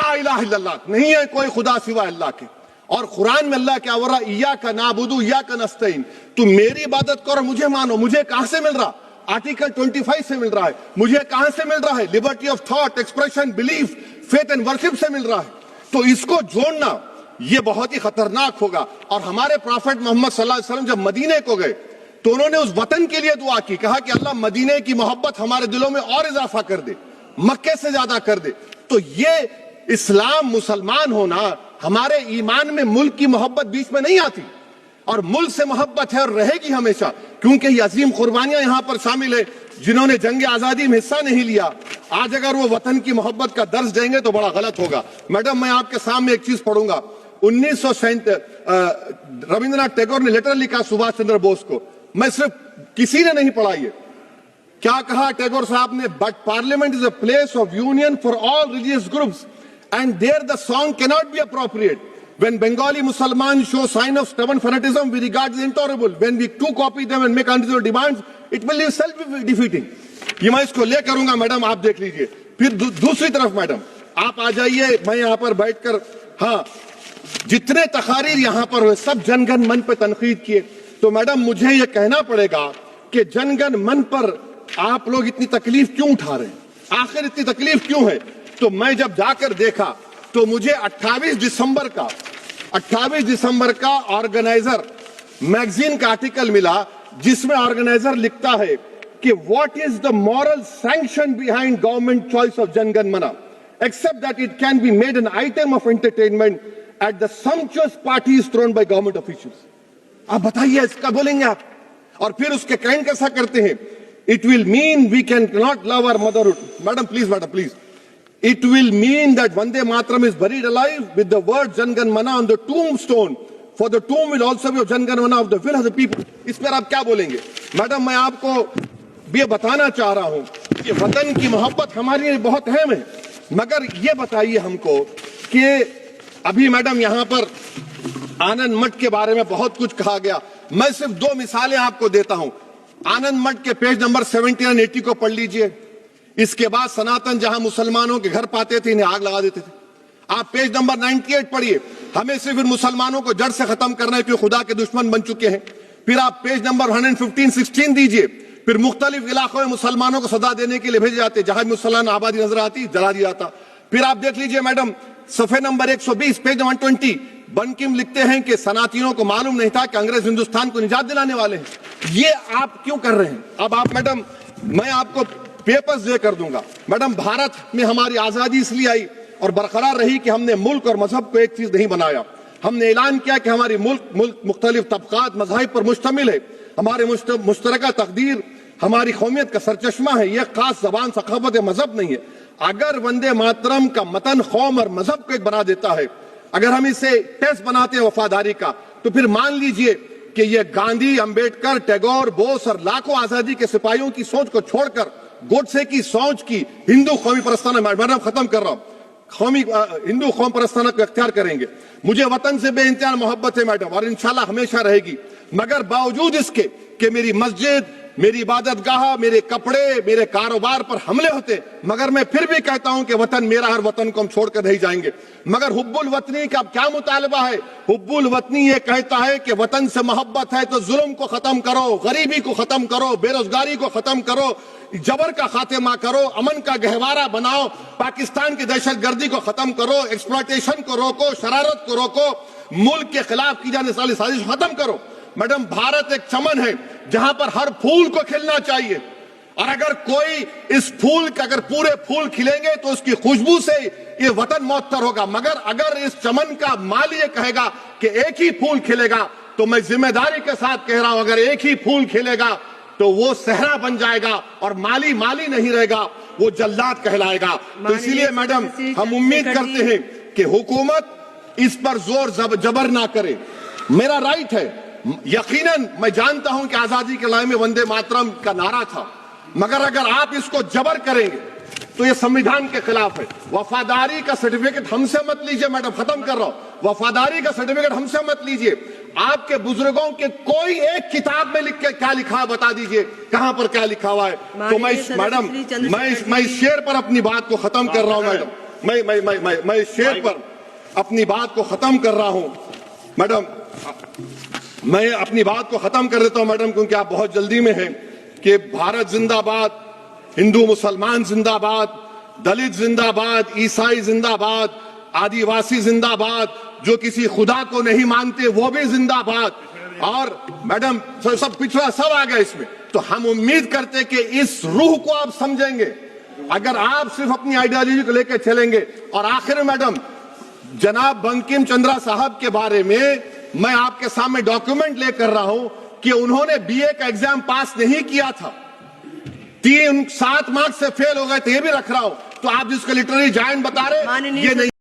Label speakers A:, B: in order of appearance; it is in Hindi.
A: ला इलाहा इल्लल्लाह, नहीं है कोई खुदा सिवा अल्लाह के। और कुरान में अल्लाह क्या बोल रहा, इय्याका नाबुदु इय्याका नस्तईन, तुम मेरी इबादत करो मुझे मानो। मुझे कहां से मिल रहा? आर्टिकल 25 से मिल रहा है। मुझे कहां से मिल रहा है? Liberty of thought, expression, belief, faith and worship से मिल रहा है। तो इसको जोड़ना ये बहुत ही खतरनाक होगा। और हमारे प्रॉफेट मोहम्मद सल्लल्लाहु अलैहि वसल्लम जब मदीने को गए तो उन्होंने उस वतन के लिए दुआ की, कहा कि अल्लाह मदीने की मोहब्बत हमारे दिलों में और इजाफा कर दे, मक्के से ज्यादा कर दे। तो ये इस्लाम, मुसलमान होना, हमारे ईमान में मुल्क की मोहब्बत बीच में नहीं आती, और मुल्क से मोहब्बत है और रहेगी हमेशा, क्योंकि ये अजीम कुर्बानियां यहां पर शामिल है जिन्होंने जंग आजादी में हिस्सा नहीं लिया। आज अगर वो वतन की मोहब्बत का दर्ज देंगे तो बड़ा गलत होगा। मैडम, मैं आपके सामने एक चीज पढ़ूंगा। 1937 रविंद्रनाथ टैगोर ने लेटर लिखा सुभाष चंद्र बोस को। मैं सिर्फ, किसी ने नहीं पढ़ा ये। क्या कहा टैगोर साहब ने? But parliament is a place of union for all religious groups and there the song cannot be appropriate. When Bengali Muslims show sign of stubborn fanatism, we regard it intolerable. When we too copy them and make unreasonable demands, it will be self-defeating. ये मैं इसको ले करूंगा मैडम, आप देख लीजिए। फिर दूसरी तरफ मैडम आप आ जाइए, मैं यहाँ पर बैठकर, हाँ, जितने तकारीर यहाँ पर हुए सब जनगण मन पर तनकीद किए। तो मैडम मुझे ये कहना पड़ेगा कि जनगण मन पर आप लोग इतनी तकलीफ क्यों उठा रहे हैं? आखिर इतनी तकलीफ क्यों है? तो मैं जब जाकर देखा तो मुझे 28 दिसंबर का ऑर्गेनाइजर मैगजीन का आर्टिकल मिला, जिसमें ऑर्गेनाइजर लिखता है कि what is the moral sanction behind government choice of Janagana Mana, except that it can be made an item of entertainment at the sumptuous parties thrown by government officials. आप बताइए, इसका बोलेंगे आप? और फिर उसके कैन कैसा करते हैं? It will mean we can not love our motherhood. Madam please, it will mean that Vande Mataram is buried alive with the word Jangan Mana on the tombstone, for the tomb will also be of Jangan Mana of the will of the people. इस पर आप क्या बोलेंगे? मैडम, मैं आपको ये बताना चाह रहा हूं कि वतन की मोहब्बत हमारे लिए बहुत अहम है, मगर ये बताइए हमको कि अभी मैडम यहां पर आनंद मठ के बारे में बहुत कुछ कहा गया। मैं सिर्फ 2 मिसालें आपको देता हूं। आनंद मठ के पेज नंबर 70 और 80 को पढ़ लीजिए। इसके बाद सनातन जहां मुसलमानों के घर पाते थे, इन्हें आग लगा देते थे। आप पेज नंबर 98 पढ़िए। हमें सिर्फ इन मुसलमानों को जड़ से खत्म करना है, क्योंकि खुदा के दुश्मन बन चुके हैं। फिर आप पेज नंबर 115-16 दीजिए। फिर मुख्तलिफ इलाकों में मुसलमानों को सदा देने के लिए भेजे जाते, जहां मुसलमान आबादी नजर आती जला दिया जाता। फिर आप देख लीजिए मैडम, सफे नंबर 120 पेज 120, बंकिम लिखते हैं कि सनातियों को मालूम नहीं था कि अंग्रेज हिंदुस्तान को निजात दिलाने वाले हैं। ये आप क्यों कर रहे हैं? अब आप मैडम, मैं आपको पेपर्स दे कर दूंगा। मैडम, भारत में हमारी आजादी इसलिए आई और बरकरार रही कि हमने मुल्क और मजहब को एक चीज नहीं बनाया। हमने ऐलान किया कि हमारी मुल्क मुख्तलिफ तबकात मज़ाहिब पर मुश्तमिल है। हमारे मुश्तरका तकदीर हमारी कौमियत का सरचश्मा है। यह खास जबान, सखावत या मजहब नहीं है। अगर वंदे मातरम का मतन कौम और मजहब को एक बना देता है, अगर हम इसे टेस्ट बनाते हैं वफादारी का, तो फिर मान लीजिए कि यह गांधी, अंबेडकर, टैगोर, बोस और लाखों आजादी के सिपाहियों की सोच को छोड़कर गोडसे की सोच की हिंदू कौमी परस्ताना, मैडम खत्म कर रहा हूं, हिंदू कौम परस्ताना को इख्तियार करेंगे। मुझे वतन से बेइंतहा मोहब्बत है मैडम, और इंशाल्लाह हमेशा रहेगी। मगर बावजूद इसके कि मेरी मस्जिद, मेरी इबादत गाह, मेरे कपड़े, मेरे कारोबार पर हमले होते, मगर मैं फिर भी कहता हूं कि वतन मेरा, हर वतन को हम छोड़कर नहीं जाएंगे। मगर हुब्बुल वतनी का क्या मुतालबा है? हुब्बुल वतनी ये कहता है कि वतन से मोहब्बत है तो जुल्म को खत्म करो, गरीबी को खत्म करो, बेरोजगारी को खत्म करो, जबर का खात्मा करो, अमन का गहवारा बनाओ, पाकिस्तान की दहशतगर्दी को खत्म करो, एक्सप्लॉयटेशन को रोको, शरारत को रोको, मुल्क के खिलाफ की जाने वाली साजिश खत्म करो। मैडम, भारत एक चमन है जहां पर हर फूल को खिलना चाहिए, और अगर कोई इस फूल के, अगर पूरे फूल खिलेंगे तो उसकी खुशबू से ये वतन मौतर होगा। मगर अगर इस चमन का माली ये कहेगा कि एक ही फूल खिलेगा, तो मैं जिम्मेदारी के साथ कह रहा हूं, अगर एक ही फूल खिलेगा तो वो सहरा बन जाएगा और माली नहीं रहेगा, वो जल्लाद कहलाएगा। तो इसीलिए मैडम, हम उम्मीद करते हैं कि हुकूमत इस पर जोर जबर ना करे। मेरा राइट है, यकीनन मैं जानता हूं कि आजादी के लड़ाई में वंदे मातरम का नारा था, मगर अगर आप इसको जबर करेंगे तो ये संविधान के खिलाफ है। वफादारी का सर्टिफिकेट हमसे मत लीजिए मैडम, खत्म कर रहा हूं। वफादारी का सर्टिफिकेट हमसे मत लीजिए। आपके बुजुर्गों के कोई एक किताब में लिख के क्या लिखा है बता दीजिए, कहां पर क्या लिखा हुआ है। तो मैं मैडम, मैं इस शेर पर अपनी बात को खत्म कर रहा हूं मैडम। मैं इस शेर पर अपनी बात को खत्म कर रहा हूं मैडम। मैं अपनी बात को खत्म कर देता हूं मैडम, क्योंकि आप बहुत जल्दी में हैं। कि भारत जिंदाबाद, हिंदू मुसलमान जिंदाबाद, दलित जिंदाबाद, ईसाई जिंदाबाद, आदिवासी जिंदाबाद, जो किसी खुदा को नहीं मानते वो भी जिंदाबाद, और मैडम सब पिछड़ा सब आ गया इसमें। तो हम उम्मीद करते कि इस रूह को आप समझेंगे अगर आप सिर्फ अपनी आइडियोलॉजी को लेकर चलेंगे। और आखिर में मैडम, जनाब बंकिम चंद्रा साहब के बारे में मैं आपके सामने डॉक्यूमेंट लेकर रहा हूं कि उन्होंने बीए का एग्जाम पास नहीं किया था, 7 मार्क्स से फेल हो गए थे, ये भी रख रहा हूं। तो आप जिसको लिटररी जायंट बता रहे, ये नहीं